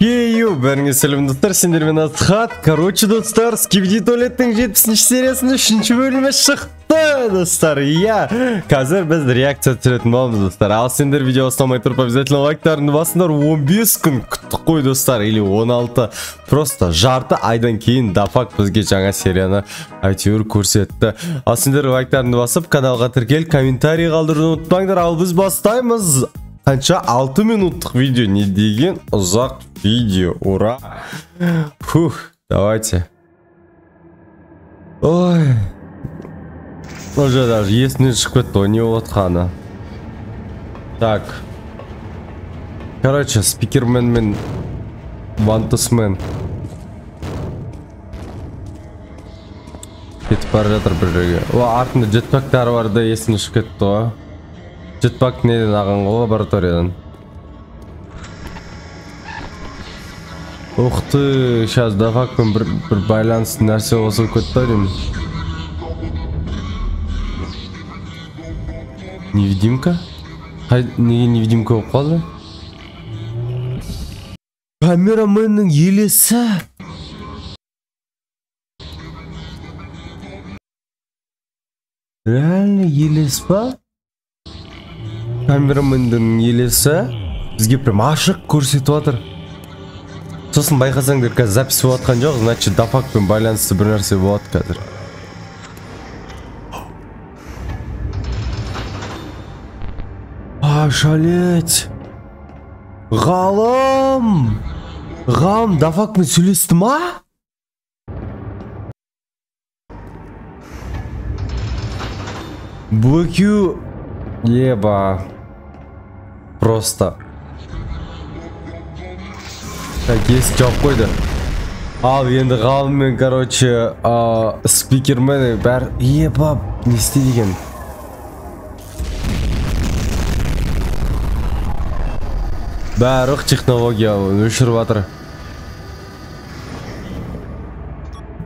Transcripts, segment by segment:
Йеу, бәріңе сәлем достар, сендермен Асхат. Короче, достар, Skibidi Toilet'тің 70-ші сериясының 3-ші бөлімі шықты, достар. Иә, қазір біз реакция түсіретін боламыз, достар. Ал сендер видео ұстамай тұрып, обязательно лайктарыңды басыңдар. 15 күн күттік қой, достар, или 16. Просто жарты айдан кейін дафак бізге жаңа серияны әйтеуір көрсетті. Ал сендер лайктарыңды басып, каналға тіркел, комментарий қалдыруды ұмытпаңдар. Ал біз бастаймыз. Қанша 6 минуттық видео, не деген ұзақ видео, ура. Фух, давайте. Ой, уже даже есімнен шығып кетті, не отқаны. Так, короче, спикермен мен вантусмен кетіп бара жатыр бір жерге. Артында жетпактары бар да, есімнен шығып кетті. Жетпак неден аған ғой, лабораториядан. Уқты, сейчас дафакпен бір байланысты нәрсе осы көтті деймін. Невидимка? Неге невидимка болып қалды? Камераменнің елесі. Реально елес ба? Камераменнің елесі бізге прям ашық көрсетіп отыр. Сосын байқасаңдар, қазір запись болып жатқан жоқ, значит дафакпен байланысты бір нәрсе болады қазір. Шалеть! Ғалым! Ғалым дафакпен сөйлесті ма? Бүкеу... Еба... Просто. Так, есік жауып қойды. Ал енді ғалыммен, короче, спикермен бәр... Еба, не істейді екен? Бәрі технология өшіріп жатыр.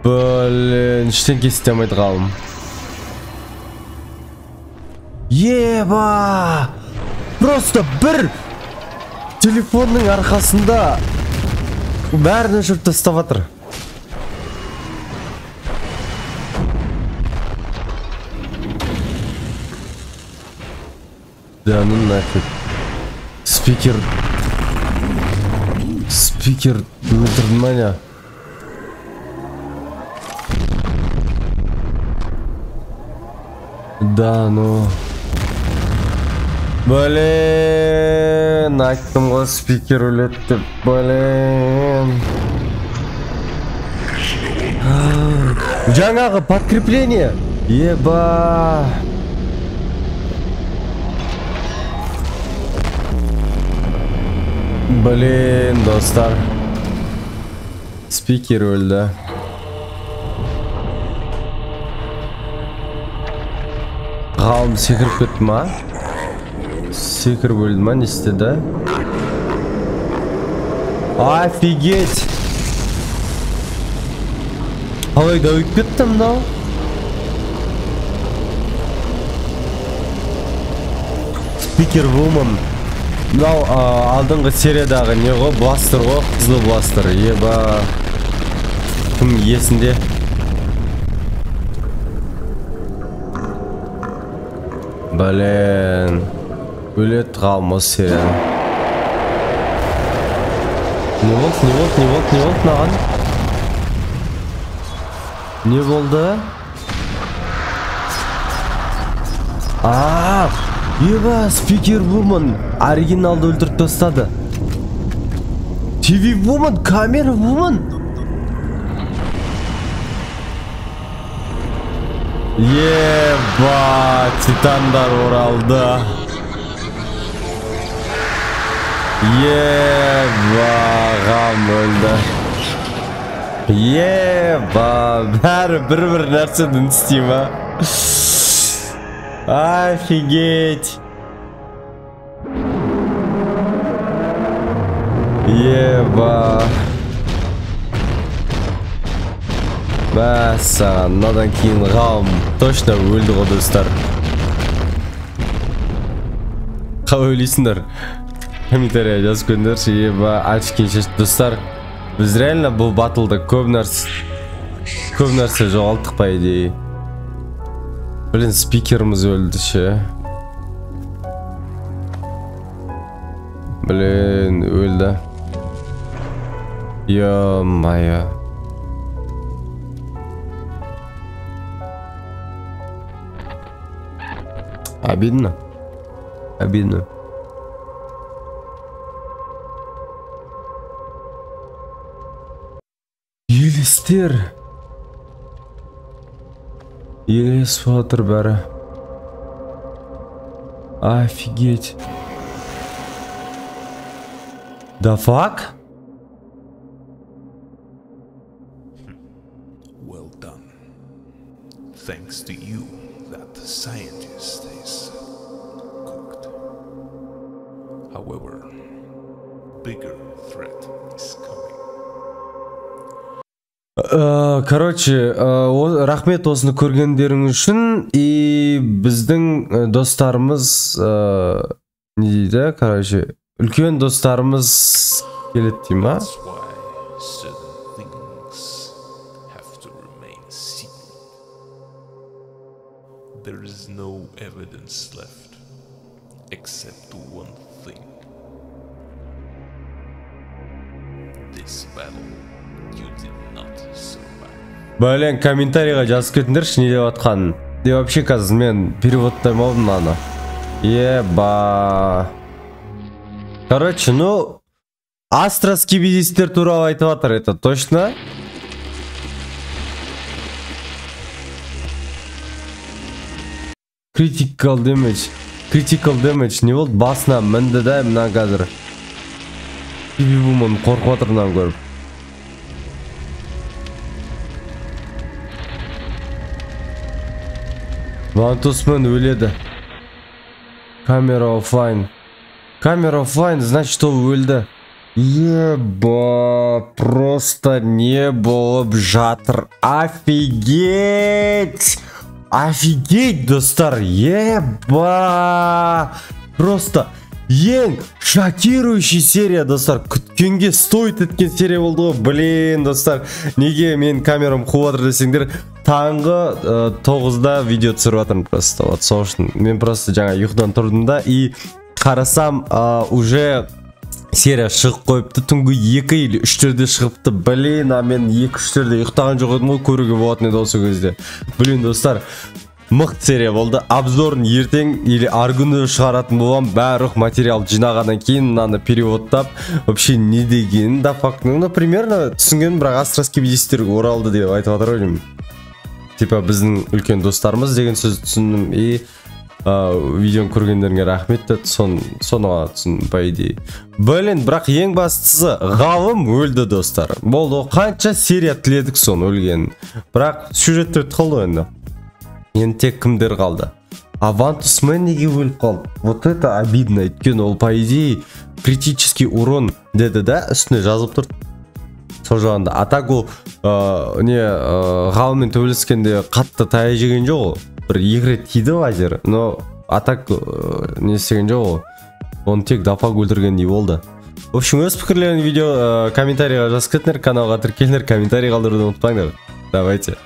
Блин, ештеңке істемейді ғалым. Еба! Просто бір телефонның арқасында бәрін өшіріп тастап жатыр. Да ну нафиг. Спикер өлтірді ма не? Да ну. Блин, айттым ғой спикер өледі деп, блин. Жаңағы подкрепление. Еба. Блин, достар. Спикер өлді. Ғалым секіріп кетті ма? Секіріп өлді ма, не істеді? Офигеть! Алайда өйіп кетті мынау? Спикер вумен. Мынау алдыңғы сериядағы не ғой? Бластер ғой? Қызыл бластер. Еба. Кім есінде? Блин. Өлет ғалым осы серияны. Не болды маған? Не болды? Еба, спикер вумен оригиналды өлтіріп тастады. TV вумен, камера вумен. Еба, титандар оралды. Еба, ғалым өлді. Еба, бәрі бір нәрседен істей ма? Офигеть! Еба! Мәссаған, надан кейін ғалым точно өлді ғой, достар. Қалай ойлайсыңдар? комментария жазып көндерші. Еба ачкенше достар, біз реально бұл батылда көп нәрсе жоғалттық по идее. Блин, спикеріміз өлді ше. Блин, өлді. Ё-моё. Обидно. Обидно. Елестер. Елес отыр бәрі. Офигеть. The fuck? Well done. Thanks to you, that scientist is cooked. However, bigger threat is coming. Короче, рахмет осыны көргендерің үшін. И біздің достарымыз не дейді? Короче, үлкен достарымыз келеді дей ма? That's why certain things have to remain secret. There is no evidence left, except one thing. This battle you did not survive. Блин, комментарийға жазып кетіңдерші не деп атқанын. И вообще қазір мен переводтаймадым аны. Еба. Короче, ну, астроскибидистер туралы айтып атыр, это точно? Critical damage не болды? Басына мінді да, мына қазір. Себебі мұны қорқып атырынан көріп. Вантусмен өледі. Камера оффлайн. Камера оффлайн, значит, что өлді. Еба, просто не болып жатыр. Офигеть! Офигеть, достар, еба! Просто ең шокирующий серия, достар. Күткенге стоит еткен серия болды ғой. Блин, достар, неге мен камерам қуып жатыр десеңдер, таңғы 9-да видео түсіріп жатырмын просто. Вот сол үшін мен просто жаңа ұйқыдан тұрдым да, и қарасам уже серия шығып қойыпты. Түнгі 2 или 3-терде шығыпты. Блин, мен 2-3-терде ұйықтаған жоқ едім ғой, көруге болатын еді осы кезде. Блин, достар, мықты серия болды. Обзорын ертең или аргүні шығаратын болам. Барлық материал жинағаннан кейін мынаны переводтап, вообще не деген да факт. Ну, примерно түсінген, бірақ астроскибидистерге оралды деп айтып жатыр ғой. Типа біздің үлкен достарымыз деген сөз түсіндім. И видеоны көргендеріңе рахмет, соныға түсіндім по идее. Блин, бірақ ең бастысы ғалым өлді, достар. Болды, қанша серия тіледік соны өлгенін. Бірақ сюжеттер қалды енді. Енді тек кімдер қалды? Вантусмен неге өліп қалды? Вот это обидно, өйткені ол по идее критический урон деді да, үстіне жазылып тұр. Сол жағында. А так ол ғалыммен төбелескенде қатты таяқ жеген жоқ ол. Бір 2 рет тиді лазер, но атак не істеген жоқ ол. Оны тек дафак өлтіргендей болды. В общем, өз пікірлерін видео комментарийға жазып кетіңдер, каналға тіркеліңдер, комментарий қалдыруды ұмытпаңдар. Давайте.